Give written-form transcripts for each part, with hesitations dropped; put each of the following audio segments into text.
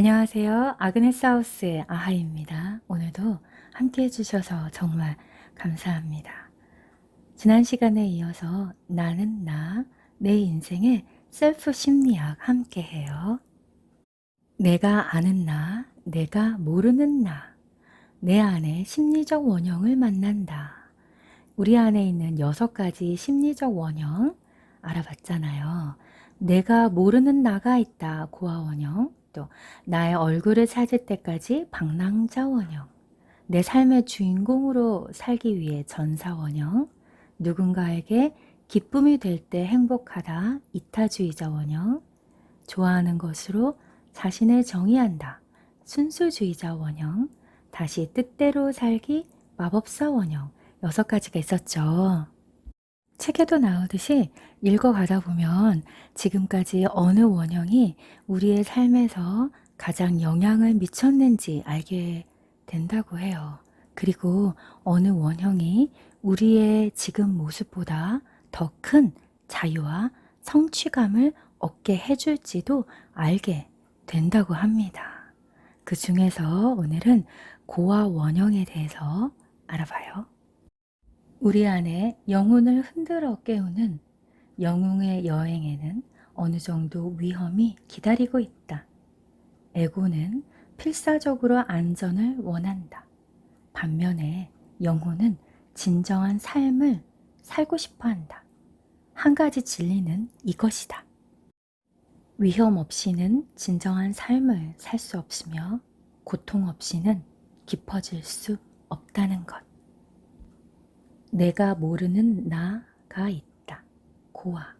안녕하세요. 아그네스 하우스의 아하입니다. 오늘도 함께 해주셔서 정말 감사합니다. 지난 시간에 이어서 나는 나, 내 인생의 셀프 심리학 함께 해요. 내가 아는 나, 내가 모르는 나, 내 안에 심리적 원형을 만난다. 우리 안에 있는 6가지 심리적 원형 알아봤잖아요. 내가 모르는 나가 있다. 고아 원형. 또 나의 얼굴을 찾을 때까지 방랑자 원형. 내 삶의 주인공으로 살기 위해 전사 원형. 누군가에게 기쁨이 될 때 행복하다. 이타주의자 원형. 좋아하는 것으로 자신을 정의한다. 순수주의자 원형. 다시 뜻대로 살기. 마법사 원형. 6가지가 있었죠. 책에도 나오듯이 읽어가다 보면 지금까지 어느 원형이 우리의 삶에서 가장 영향을 미쳤는지 알게 된다고 해요. 그리고 어느 원형이 우리의 지금 모습보다 더 큰 자유와 성취감을 얻게 해줄지도 알게 된다고 합니다. 그 중에서 오늘은 고아 원형에 대해서 알아봐요. 우리 안에 영혼을 흔들어 깨우는 영웅의 여행에는 어느 정도 위험이 기다리고 있다. 에고는 필사적으로 안전을 원한다. 반면에 영혼은 진정한 삶을 살고 싶어 한다. 한 가지 진리는 이것이다. 위험 없이는 진정한 삶을 살 수 없으며 고통 없이는 깊어질 수 없다는 것. 내가 모르는 나가 있다. 고아.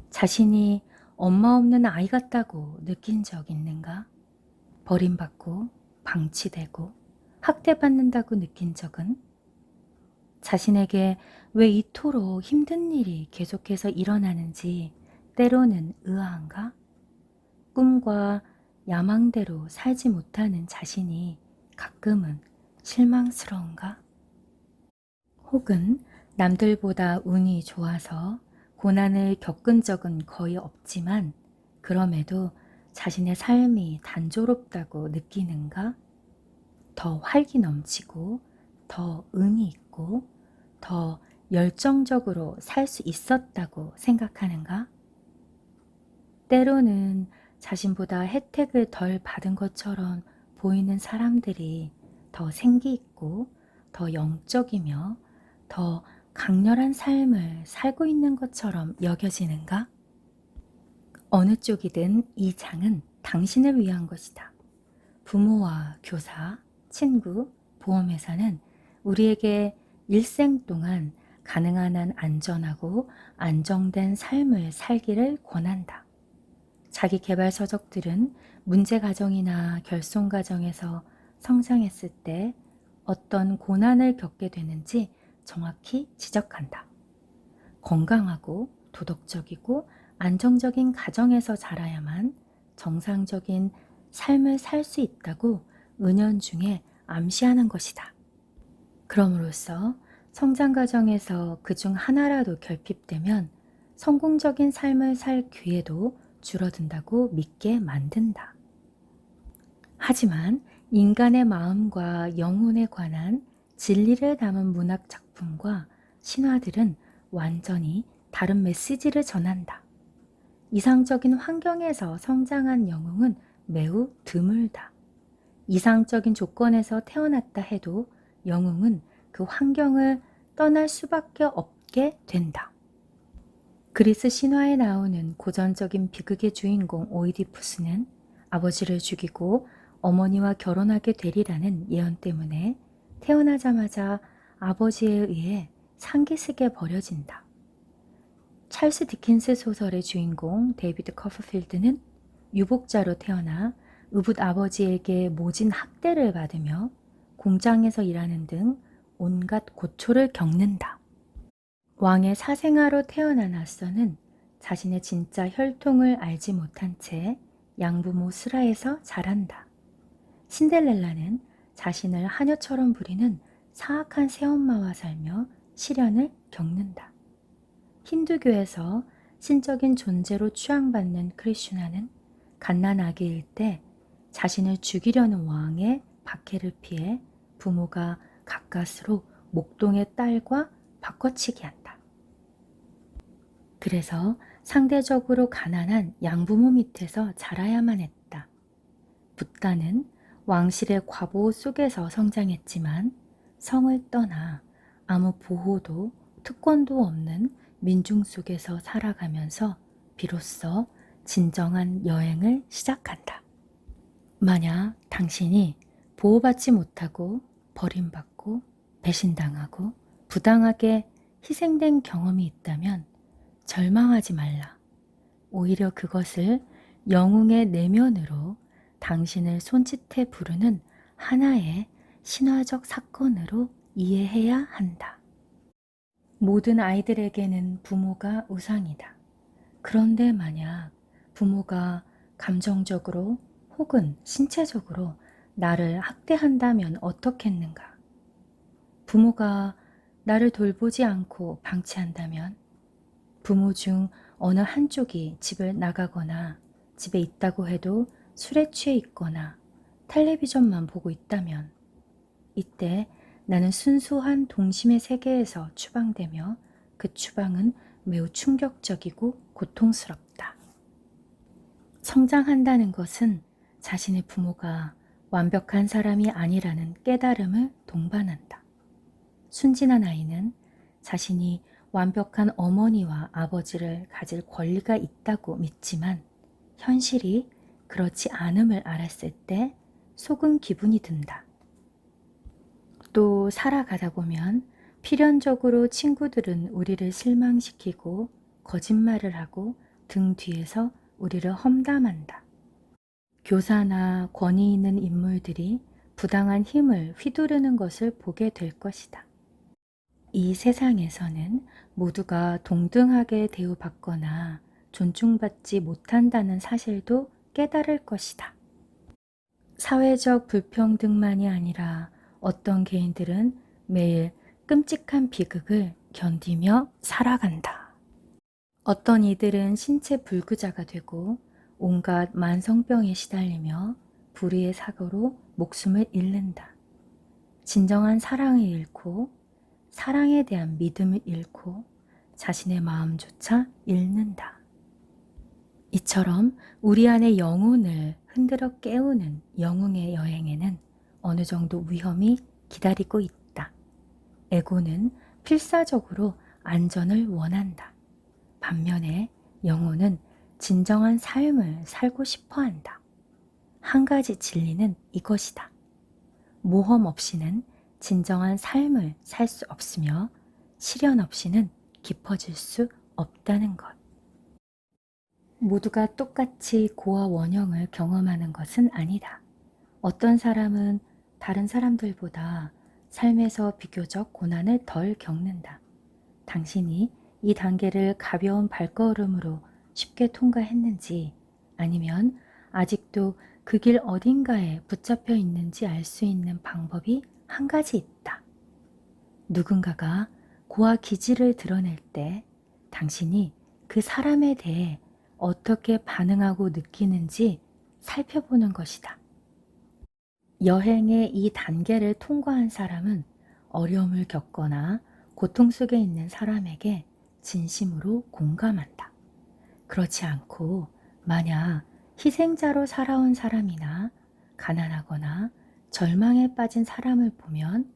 자신이 엄마 없는 아이 같다고 느낀 적 있는가? 버림받고 방치되고 학대받는다고 느낀 적은? 자신에게 왜 이토록 힘든 일이 계속해서 일어나는지 때로는 의아한가? 꿈과 야망대로 살지 못하는 자신이 가끔은 실망스러운가? 혹은 남들보다 운이 좋아서 고난을 겪은 적은 거의 없지만 그럼에도 자신의 삶이 단조롭다고 느끼는가? 더 활기 넘치고 더 의미 있고 더 열정적으로 살 수 있었다고 생각하는가? 때로는 자신보다 혜택을 덜 받은 것처럼 보이는 사람들이 더 생기 있고 더 영적이며 더 강렬한 삶을 살고 있는 것처럼 여겨지는가? 어느 쪽이든 이 장은 당신을 위한 것이다. 부모와 교사, 친구, 보험회사는 우리에게 일생 동안 가능한 한 안전하고 안정된 삶을 살기를 권한다. 자기 개발 서적들은 문제 가정이나 결손 가정에서 성장했을 때 어떤 고난을 겪게 되는지 정확히 지적한다. 건강하고 도덕적이고 안정적인 가정에서 자라야만 정상적인 삶을 살 수 있다고 은연중에 암시하는 것이다. 그럼으로써 성장 과정에서 그중 하나라도 결핍되면 성공적인 삶을 살 기회도 줄어든다고 믿게 만든다. 하지만 인간의 마음과 영혼에 관한 진리를 담은 문학 작품과 신화들은 완전히 다른 메시지를 전한다. 이상적인 환경에서 성장한 영웅은 매우 드물다. 이상적인 조건에서 태어났다 해도 영웅은 그 환경을 떠날 수밖에 없게 된다. 그리스 신화에 나오는 고전적인 비극의 주인공 오이디푸스는 아버지를 죽이고 어머니와 결혼하게 되리라는 예언 때문에 태어나자마자 아버지에 의해 상기스게 버려진다. 찰스 디킨스 소설의 주인공 데이비드 커퍼필드는 유복자로 태어나 의붓 아버지에게 모진 학대를 받으며 공장에서 일하는 등 온갖 고초를 겪는다. 왕의 사생아로 태어난 아서는 자신의 진짜 혈통을 알지 못한 채 양부모 슬하에서 자란다. 신데렐라는 자신을 하녀처럼 부리는 사악한 새엄마와 살며 시련을 겪는다. 힌두교에서 신적인 존재로 추앙받는 크리슈나는 갓난아기일 때 자신을 죽이려는 왕의 박해를 피해 부모가 가까스로 목동의 딸과 바꿔치기 한다. 그래서 상대적으로 가난한 양부모 밑에서 자라야만 했다. 붓다는 왕실의 과보 속에서 성장했지만 성을 떠나 아무 보호도 특권도 없는 민중 속에서 살아가면서 비로소 진정한 여행을 시작한다. 만약 당신이 보호받지 못하고 버림받고 배신당하고 부당하게 희생된 경험이 있다면 절망하지 말라. 오히려 그것을 영웅의 내면으로 당신을 손짓해 부르는 하나의 신화적 사건으로 이해해야 한다. 모든 아이들에게는 부모가 우상이다. 그런데 만약 부모가 감정적으로 혹은 신체적으로 나를 학대한다면 어떻겠는가? 부모가 나를 돌보지 않고 방치한다면, 부모 중 어느 한쪽이 집을 나가거나 집에 있다고 해도 술에 취해 있거나 텔레비전만 보고 있다면, 이때 나는 순수한 동심의 세계에서 추방되며 그 추방은 매우 충격적이고 고통스럽다. 성장한다는 것은 자신의 부모가 완벽한 사람이 아니라는 깨달음을 동반한다. 순진한 아이는 자신이 완벽한 어머니와 아버지를 가질 권리가 있다고 믿지만 현실이 그렇지 않음을 알았을 때 속은 기분이 든다. 또 살아가다 보면 필연적으로 친구들은 우리를 실망시키고 거짓말을 하고 등 뒤에서 우리를 험담한다. 교사나 권위 있는 인물들이 부당한 힘을 휘두르는 것을 보게 될 것이다. 이 세상에서는 모두가 동등하게 대우받거나 존중받지 못한다는 사실도 깨달을 것이다. 사회적 불평등만이 아니라 어떤 개인들은 매일 끔찍한 비극을 견디며 살아간다. 어떤 이들은 신체 불구자가 되고 온갖 만성병에 시달리며 불의의 사고로 목숨을 잃는다. 진정한 사랑을 잃고 사랑에 대한 믿음을 잃고 자신의 마음조차 잃는다. 이처럼 우리 안의 영혼을 흔들어 깨우는 영웅의 여행에는 어느 정도 위험이 기다리고 있다. 에고는 필사적으로 안전을 원한다. 반면에 영혼은 진정한 삶을 살고 싶어 한다. 한 가지 진리는 이것이다. 모험 없이는 진정한 삶을 살 수 없으며 시련 없이는 깊어질 수 없다는 것. 모두가 똑같이 고와 원형을 경험하는 것은 아니다. 어떤 사람은 다른 사람들보다 삶에서 비교적 고난을 덜 겪는다. 당신이 이 단계를 가벼운 발걸음으로 쉽게 통과했는지 아니면 아직도 그 길 어딘가에 붙잡혀 있는지 알 수 있는 방법이 한 가지 있다. 누군가가 고와 기질을 드러낼 때 당신이 그 사람에 대해 어떻게 반응하고 느끼는지 살펴보는 것이다. 여행의 이 단계를 통과한 사람은 어려움을 겪거나 고통 속에 있는 사람에게 진심으로 공감한다. 그렇지 않고 만약 희생자로 살아온 사람이나 가난하거나 절망에 빠진 사람을 보면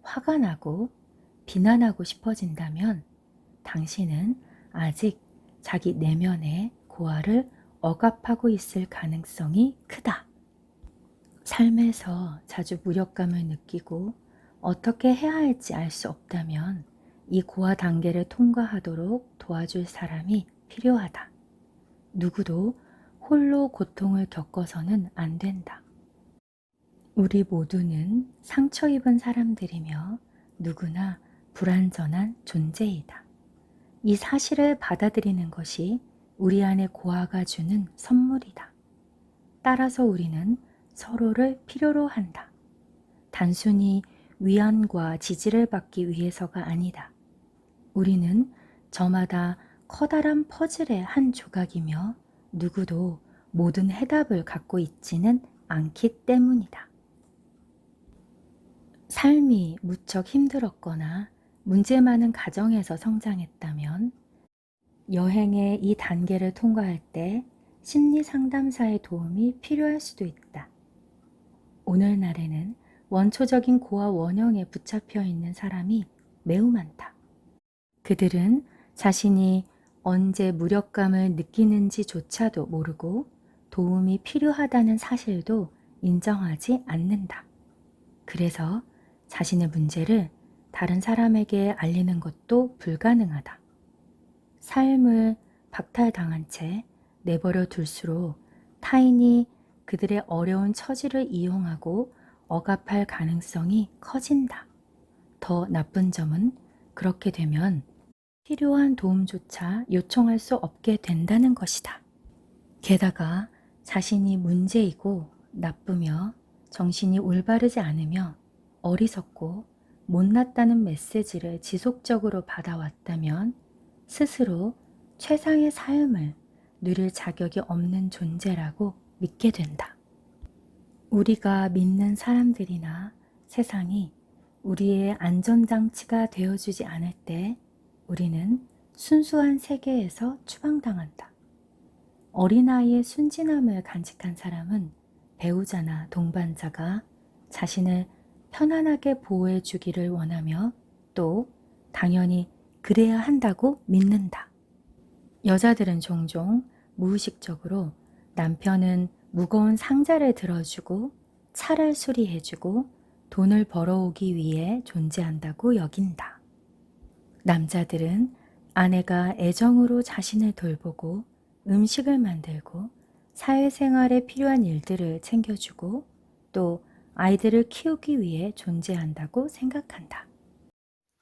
화가 나고 비난하고 싶어진다면 당신은 아직 자기 내면의 고아를 억압하고 있을 가능성이 크다. 삶에서 자주 무력감을 느끼고 어떻게 해야 할지 알 수 없다면 이 고아 단계를 통과하도록 도와줄 사람이 필요하다. 누구도 홀로 고통을 겪어서는 안 된다. 우리 모두는 상처 입은 사람들이며 누구나 불완전한 존재이다. 이 사실을 받아들이는 것이 우리 안의 고아가 주는 선물이다. 따라서 우리는 서로를 필요로 한다. 단순히 위안과 지지를 받기 위해서가 아니다. 우리는 저마다 커다란 퍼즐의 한 조각이며 누구도 모든 해답을 갖고 있지는 않기 때문이다. 삶이 무척 힘들었거나 문제 많은 가정에서 성장했다면 여행의 이 단계를 통과할 때 심리 상담사의 도움이 필요할 수도 있다. 오늘날에는 원초적인 고아 원형에 붙잡혀 있는 사람이 매우 많다. 그들은 자신이 언제 무력감을 느끼는지조차도 모르고 도움이 필요하다는 사실도 인정하지 않는다. 그래서 자신의 문제를 다른 사람에게 알리는 것도 불가능하다. 삶을 박탈당한 채 내버려 둘수록 타인이 그들의 어려운 처지를 이용하고 억압할 가능성이 커진다. 더 나쁜 점은 그렇게 되면 필요한 도움조차 요청할 수 없게 된다는 것이다. 게다가 자신이 문제이고 나쁘며 정신이 올바르지 않으며 어리석고 못났다는 메시지를 지속적으로 받아왔다면 스스로 최상의 삶을 누릴 자격이 없는 존재라고 믿게 된다. 우리가 믿는 사람들이나 세상이 우리의 안전장치가 되어주지 않을 때 우리는 순수한 세계에서 추방당한다. 어린아이의 순진함을 간직한 사람은 배우자나 동반자가 자신을 편안하게 보호해 주기를 원하며 또 당연히 그래야 한다고 믿는다. 여자들은 종종 무의식적으로 남편은 무거운 상자를 들어주고 차를 수리해주고 돈을 벌어오기 위해 존재한다고 여긴다. 남자들은 아내가 애정으로 자신을 돌보고 음식을 만들고 사회생활에 필요한 일들을 챙겨주고 또 아이들을 키우기 위해 존재한다고 생각한다.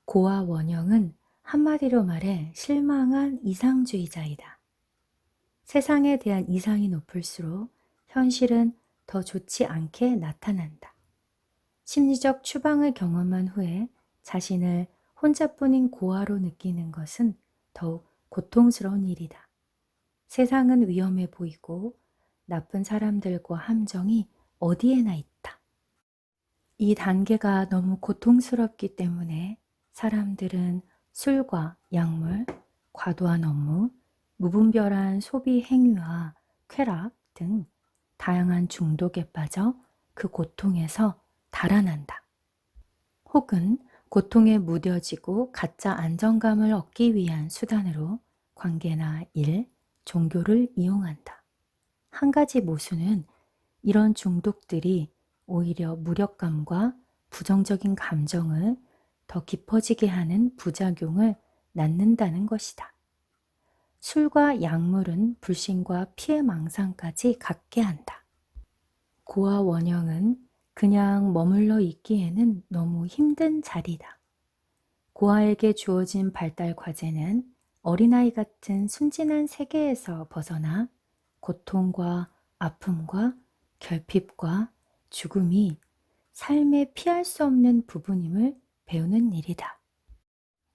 고아 원형은 한마디로 말해 실망한 이상주의자이다. 세상에 대한 이상이 높을수록 현실은 더 좋지 않게 나타난다. 심리적 추방을 경험한 후에 자신을 혼자뿐인 고아로 느끼는 것은 더욱 고통스러운 일이다. 세상은 위험해 보이고 나쁜 사람들과 함정이 어디에나 있다. 이 단계가 너무 고통스럽기 때문에 사람들은 술과 약물, 과도한 업무, 무분별한 소비 행위와 쾌락 등 다양한 중독에 빠져 그 고통에서 달아난다. 혹은 고통에 무뎌지고 가짜 안정감을 얻기 위한 수단으로 관계나 일, 종교를 이용한다. 한 가지 모순은 이런 중독들이 오히려 무력감과 부정적인 감정을 더 깊어지게 하는 부작용을 낳는다는 것이다. 술과 약물은 불신과 피해망상까지 갖게 한다. 고아 원형은 그냥 머물러 있기에는 너무 힘든 자리다. 고아에게 주어진 발달 과제는 어린아이 같은 순진한 세계에서 벗어나 고통과 아픔과 결핍과 죽음이 삶의 피할 수 없는 부분임을 배우는 일이다.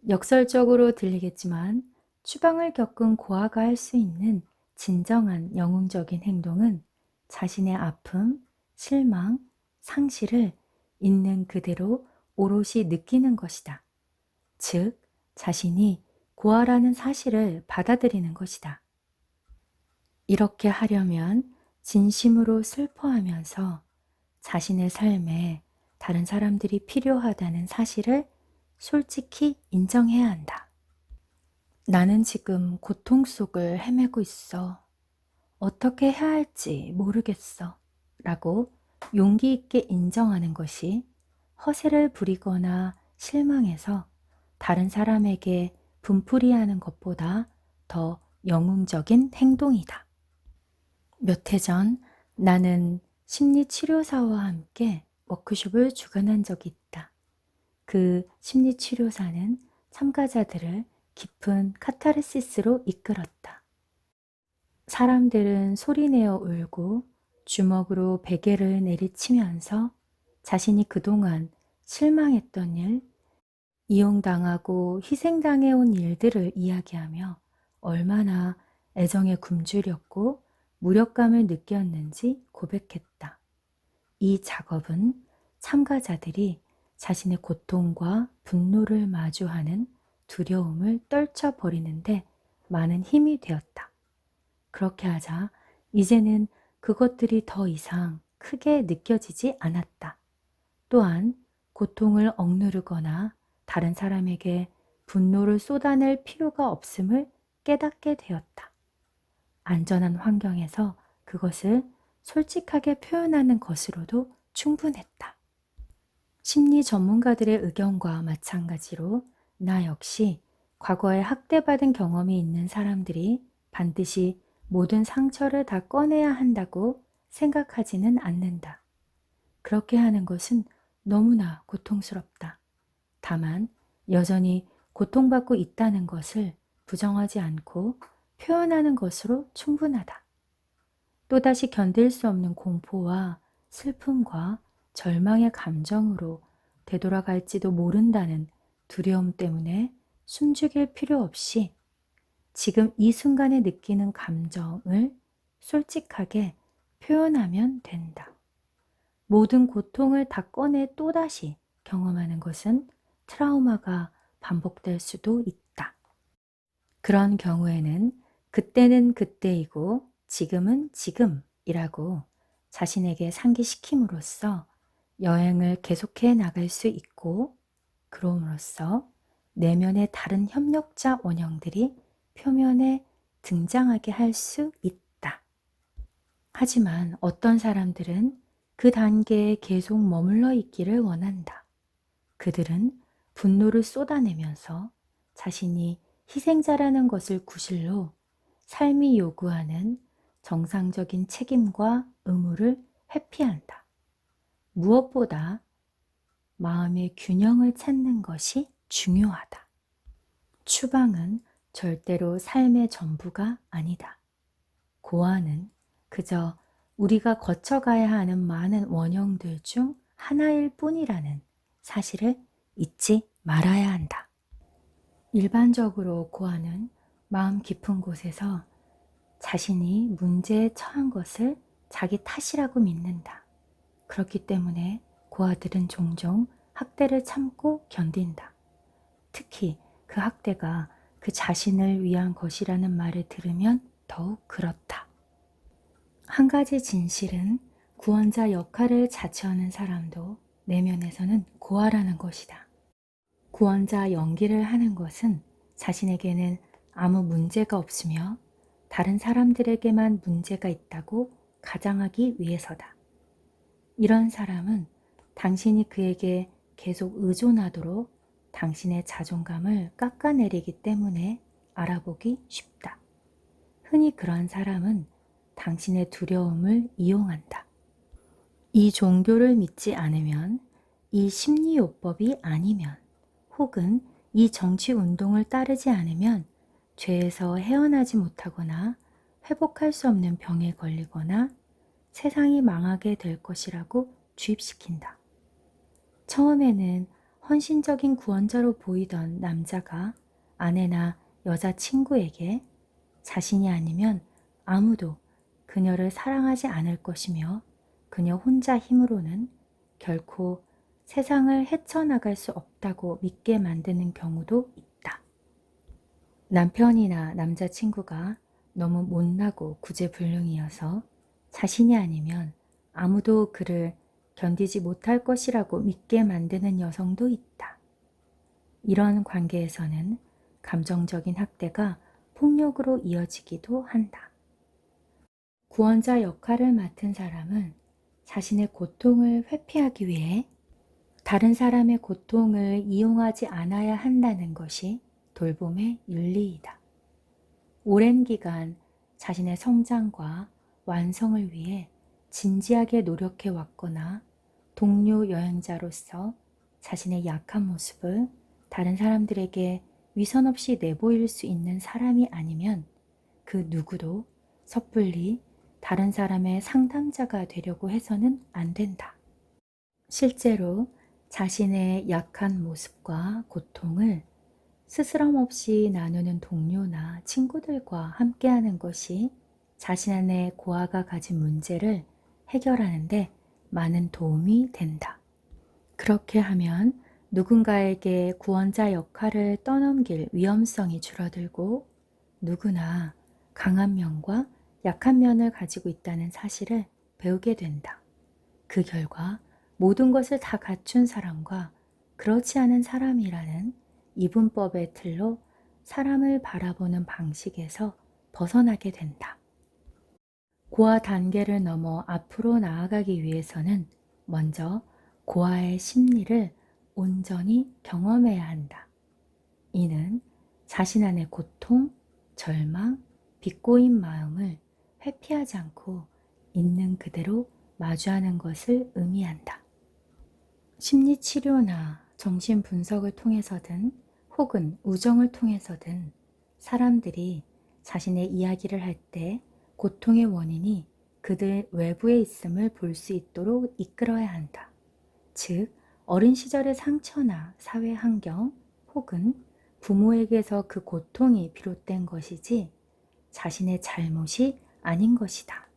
역설적으로 들리겠지만 추방을 겪은 고아가 할 수 있는 진정한 영웅적인 행동은 자신의 아픔, 실망, 상실을 있는 그대로 오롯이 느끼는 것이다. 즉, 자신이 고아라는 사실을 받아들이는 것이다. 이렇게 하려면 진심으로 슬퍼하면서 자신의 삶에 다른 사람들이 필요하다는 사실을 솔직히 인정해야 한다. 나는 지금 고통 속을 헤매고 있어. 어떻게 해야 할지 모르겠어. 라고 용기 있게 인정하는 것이 허세를 부리거나 실망해서 다른 사람에게 분풀이하는 것보다 더 영웅적인 행동이다. 몇 해 전 나는 심리치료사와 함께 워크숍을 주관한 적이 있다. 그 심리치료사는 참가자들을 깊은 카타르시스로 이끌었다. 사람들은 소리내어 울고 주먹으로 베개를 내리치면서 자신이 그동안 실망했던 일, 이용당하고 희생당해온 일들을 이야기하며 얼마나 애정에 굶주렸고 무력감을 느꼈는지 고백했다. 이 작업은 참가자들이 자신의 고통과 분노를 마주하는 두려움을 떨쳐버리는데 많은 힘이 되었다. 그렇게 하자 이제는 그것들이 더 이상 크게 느껴지지 않았다. 또한 고통을 억누르거나 다른 사람에게 분노를 쏟아낼 필요가 없음을 깨닫게 되었다. 안전한 환경에서 그것을 솔직하게 표현하는 것으로도 충분했다. 심리 전문가들의 의견과 마찬가지로 나 역시 과거에 학대받은 경험이 있는 사람들이 반드시 모든 상처를 다 꺼내야 한다고 생각하지는 않는다. 그렇게 하는 것은 너무나 고통스럽다. 다만 여전히 고통받고 있다는 것을 부정하지 않고 표현하는 것으로 충분하다. 또다시 견딜 수 없는 공포와 슬픔과 절망의 감정으로 되돌아갈지도 모른다는 두려움 때문에 숨죽일 필요 없이 지금 이 순간에 느끼는 감정을 솔직하게 표현하면 된다. 모든 고통을 다 꺼내 또다시 경험하는 것은 트라우마가 반복될 수도 있다. 그런 경우에는 그때는 그때이고 지금은 지금이라고 자신에게 상기시킴으로써 여행을 계속해 나갈 수 있고, 그럼으로써 내면의 다른 협력자 원형들이 표면에 등장하게 할 수 있다. 하지만 어떤 사람들은 그 단계에 계속 머물러 있기를 원한다. 그들은 분노를 쏟아내면서 자신이 희생자라는 것을 구실로 삶이 요구하는 정상적인 책임과 의무를 회피한다. 무엇보다 마음의 균형을 찾는 것이 중요하다. 추방은 절대로 삶의 전부가 아니다. 고아는 그저 우리가 거쳐가야 하는 많은 원형들 중 하나일 뿐이라는 사실을 잊지 말아야 한다. 일반적으로 고아는 마음 깊은 곳에서 자신이 문제에 처한 것을 자기 탓이라고 믿는다. 그렇기 때문에 고아들은 종종 학대를 참고 견딘다. 특히 그 학대가 그 자신을 위한 것이라는 말을 들으면 더욱 그렇다. 한 가지 진실은 구원자 역할을 자처하는 사람도 내면에서는 고아라는 것이다. 구원자 연기를 하는 것은 자신에게는 아무 문제가 없으며 다른 사람들에게만 문제가 있다고 가장하기 위해서다. 이런 사람은 당신이 그에게 계속 의존하도록 당신의 자존감을 깎아내리기 때문에 알아보기 쉽다. 흔히 그런 사람은 당신의 두려움을 이용한다. 이 종교를 믿지 않으면, 이 심리요법이 아니면, 혹은 이 정치운동을 따르지 않으면 죄에서 헤어나지 못하거나 회복할 수 없는 병에 걸리거나 세상이 망하게 될 것이라고 주입시킨다. 처음에는 헌신적인 구원자로 보이던 남자가 아내나 여자친구에게 자신이 아니면 아무도 그녀를 사랑하지 않을 것이며 그녀 혼자 힘으로는 결코 세상을 헤쳐나갈 수 없다고 믿게 만드는 경우도 있다. 남편이나 남자친구가 너무 못나고 구제불능이어서 자신이 아니면 아무도 그를 견디지 못할 것이라고 믿게 만드는 여성도 있다. 이런 관계에서는 감정적인 학대가 폭력으로 이어지기도 한다. 구원자 역할을 맡은 사람은 자신의 고통을 회피하기 위해 다른 사람의 고통을 이용하지 않아야 한다는 것이 돌봄의 윤리이다. 오랜 기간 자신의 성장과 완성을 위해 진지하게 노력해 왔거나 동료 여행자로서 자신의 약한 모습을 다른 사람들에게 위선 없이 내보일 수 있는 사람이 아니면 그 누구도 섣불리 다른 사람의 상담자가 되려고 해서는 안 된다. 실제로 자신의 약한 모습과 고통을 스스럼 없이 나누는 동료나 친구들과 함께하는 것이 자신 안의 고아가 가진 문제를 해결하는데 많은 도움이 된다. 그렇게 하면 누군가에게 구원자 역할을 떠넘길 위험성이 줄어들고 누구나 강한 면과 약한 면을 가지고 있다는 사실을 배우게 된다. 그 결과 모든 것을 다 갖춘 사람과 그렇지 않은 사람이라는 이분법의 틀로 사람을 바라보는 방식에서 벗어나게 된다. 고아 단계를 넘어 앞으로 나아가기 위해서는 먼저 고아의 심리를 온전히 경험해야 한다. 이는 자신 안의 고통, 절망, 비꼬인 마음을 회피하지 않고 있는 그대로 마주하는 것을 의미한다. 심리치료나 정신분석을 통해서든 혹은 우정을 통해서든 사람들이 자신의 이야기를 할 때 고통의 원인이 그들 외부에 있음을 볼 수 있도록 이끌어야 한다. 즉, 어린 시절의 상처나 사회 환경 혹은 부모에게서 그 고통이 비롯된 것이지 자신의 잘못이 아닌 것이다.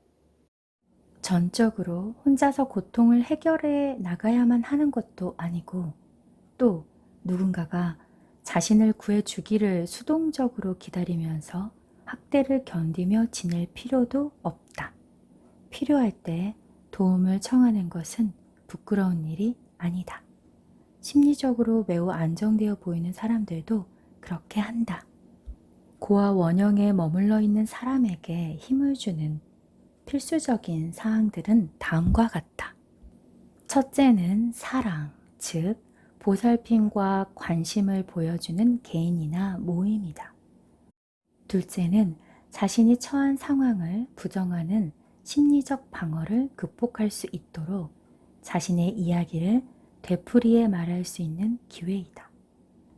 전적으로 혼자서 고통을 해결해 나가야만 하는 것도 아니고 또 누군가가 자신을 구해주기를 수동적으로 기다리면서 학대를 견디며 지낼 필요도 없다. 필요할 때 도움을 청하는 것은 부끄러운 일이 아니다. 심리적으로 매우 안정되어 보이는 사람들도 그렇게 한다. 고아 원형에 머물러 있는 사람에게 힘을 주는 필수적인 사항들은 다음과 같다. 첫째는 사랑, 즉 보살핌과 관심을 보여주는 개인이나 모임이다. 둘째는 자신이 처한 상황을 부정하는 심리적 방어를 극복할 수 있도록 자신의 이야기를 되풀이해 말할 수 있는 기회이다.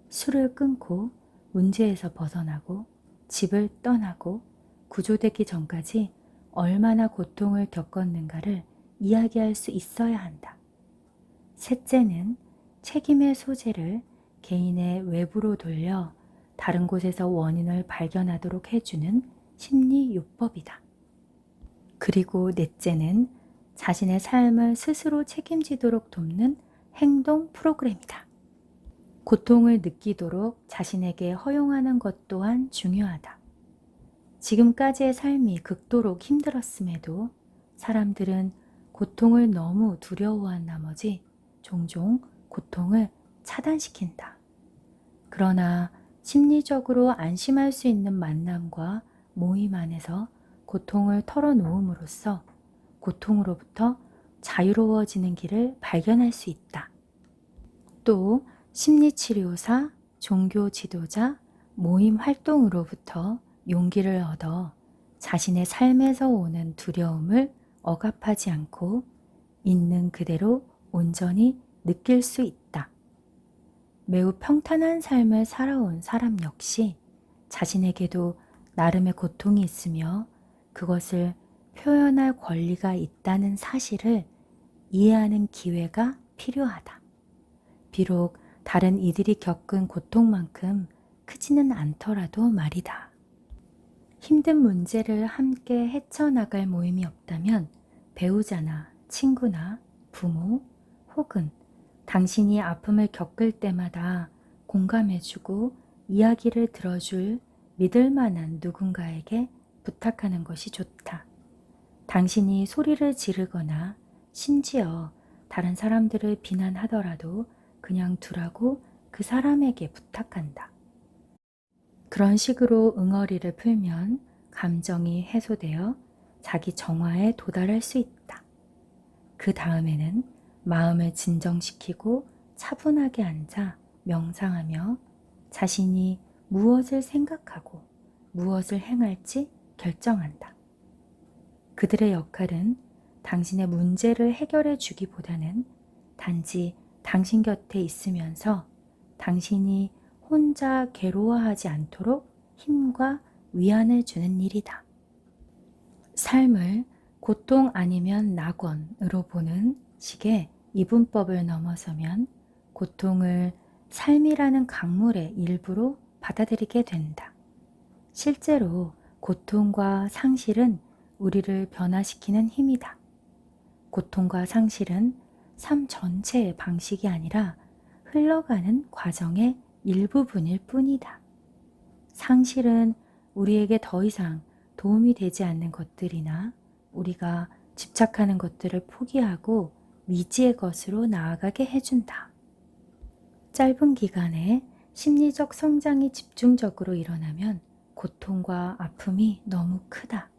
술을 끊고 문제에서 벗어나고 집을 떠나고 구조되기 전까지 얼마나 고통을 겪었는가를 이야기할 수 있어야 한다. 셋째는 책임의 소재를 개인의 외부로 돌려 다른 곳에서 원인을 발견하도록 해주는 심리요법이다. 그리고 넷째는 자신의 삶을 스스로 책임지도록 돕는 행동 프로그램이다. 고통을 느끼도록 자신에게 허용하는 것 또한 중요하다. 지금까지의 삶이 극도로 힘들었음에도 사람들은 고통을 너무 두려워한 나머지 종종 고통을 차단시킨다. 그러나 심리적으로 안심할 수 있는 만남과 모임 안에서 고통을 털어놓음으로써 고통으로부터 자유로워지는 길을 발견할 수 있다. 또 심리치료사, 종교 지도자, 모임 활동으로부터 용기를 얻어 자신의 삶에서 오는 두려움을 억압하지 않고 있는 그대로 온전히 느낄 수 있다. 매우 평탄한 삶을 살아온 사람 역시 자신에게도 나름의 고통이 있으며 그것을 표현할 권리가 있다는 사실을 이해하는 기회가 필요하다. 비록 다른 이들이 겪은 고통만큼 크지는 않더라도 말이다. 힘든 문제를 함께 헤쳐나갈 모임이 없다면 배우자나 친구나 부모 혹은 당신이 아픔을 겪을 때마다 공감해주고 이야기를 들어줄 믿을 만한 누군가에게 부탁하는 것이 좋다. 당신이 소리를 지르거나 심지어 다른 사람들을 비난하더라도 그냥 두라고 그 사람에게 부탁한다. 그런 식으로 응어리를 풀면 감정이 해소되어 자기 정화에 도달할 수 있다. 그 다음에는 마음을 진정시키고 차분하게 앉아 명상하며 자신이 무엇을 생각하고 무엇을 행할지 결정한다. 그들의 역할은 당신의 문제를 해결해 주기보다는 단지 당신 곁에 있으면서 당신이 혼자 괴로워하지 않도록 힘과 위안을 주는 일이다. 삶을 고통 아니면 낙원으로 보는 식의 이분법을 넘어서면 고통을 삶이라는 강물의 일부로 받아들이게 된다. 실제로 고통과 상실은 우리를 변화시키는 힘이다. 고통과 상실은 삶 전체의 방식이 아니라 흘러가는 과정의 일부분일 뿐이다. 상실은 우리에게 더 이상 도움이 되지 않는 것들이나 우리가 집착하는 것들을 포기하고 미지의 것으로 나아가게 해준다. 짧은 기간에 심리적 성장이 집중적으로 일어나면 고통과 아픔이 너무 크다.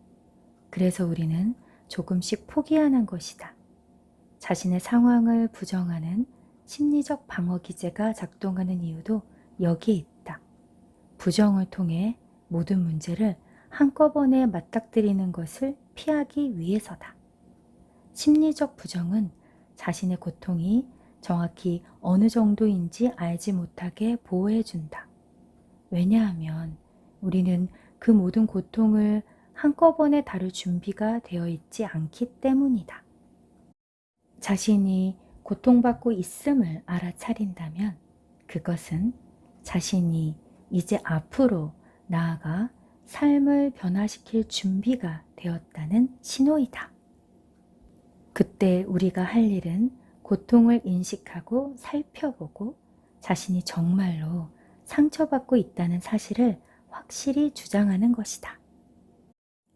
그래서 우리는 조금씩 포기하는 것이다. 자신의 상황을 부정하는 심리적 방어 기제가 작동하는 이유도 여기에 있다. 부정을 통해 모든 문제를 한꺼번에 맞닥뜨리는 것을 피하기 위해서다. 심리적 부정은 자신의 고통이 정확히 어느 정도인지 알지 못하게 보호해준다. 왜냐하면 우리는 그 모든 고통을 한꺼번에 다룰 준비가 되어 있지 않기 때문이다. 자신이 고통받고 있음을 알아차린다면 그것은 자신이 이제 앞으로 나아가 삶을 변화시킬 준비가 되었다는 신호이다. 그때 우리가 할 일은 고통을 인식하고 살펴보고 자신이 정말로 상처받고 있다는 사실을 확실히 주장하는 것이다.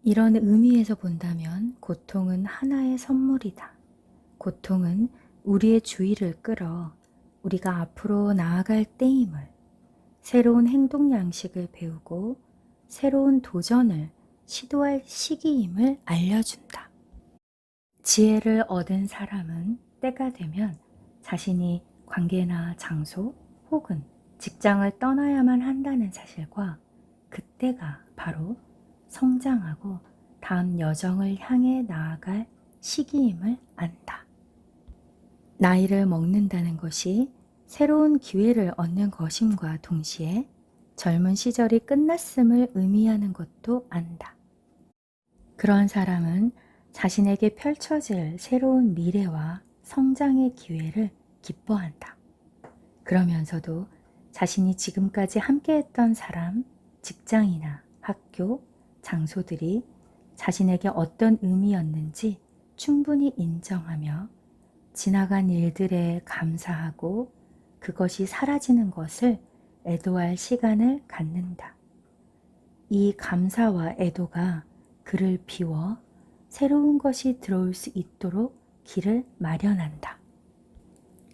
이런 의미에서 본다면 고통은 하나의 선물이다. 고통은 우리의 주의를 끌어 우리가 앞으로 나아갈 때임을, 새로운 행동 양식을 배우고 새로운 도전을 시도할 시기임을 알려준다. 지혜를 얻은 사람은 때가 되면 자신이 관계나 장소 혹은 직장을 떠나야만 한다는 사실과 그때가 바로 성장하고 다음 여정을 향해 나아갈 시기임을 안다. 나이를 먹는다는 것이 새로운 기회를 얻는 것임과 동시에 젊은 시절이 끝났음을 의미하는 것도 안다. 그런 사람은 자신에게 펼쳐질 새로운 미래와 성장의 기회를 기뻐한다. 그러면서도 자신이 지금까지 함께했던 사람, 직장이나 학교, 장소들이 자신에게 어떤 의미였는지 충분히 인정하며 지나간 일들에 감사하고 그것이 사라지는 것을 애도할 시간을 갖는다. 이 감사와 애도가 그를 비워 새로운 것이 들어올 수 있도록 길을 마련한다.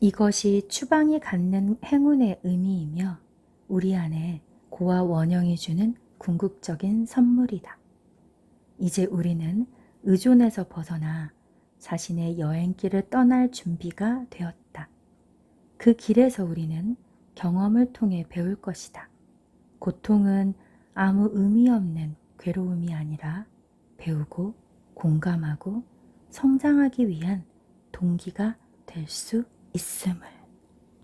이것이 추방이 갖는 행운의 의미이며 우리 안에 고와 원형이 주는 궁극적인 선물이다. 이제 우리는 의존에서 벗어나 자신의 여행길을 떠날 준비가 되었다. 그 길에서 우리는 경험을 통해 배울 것이다. 고통은 아무 의미 없는 괴로움이 아니라 배우고 공감하고 성장하기 위한 동기가 될 수 있음을.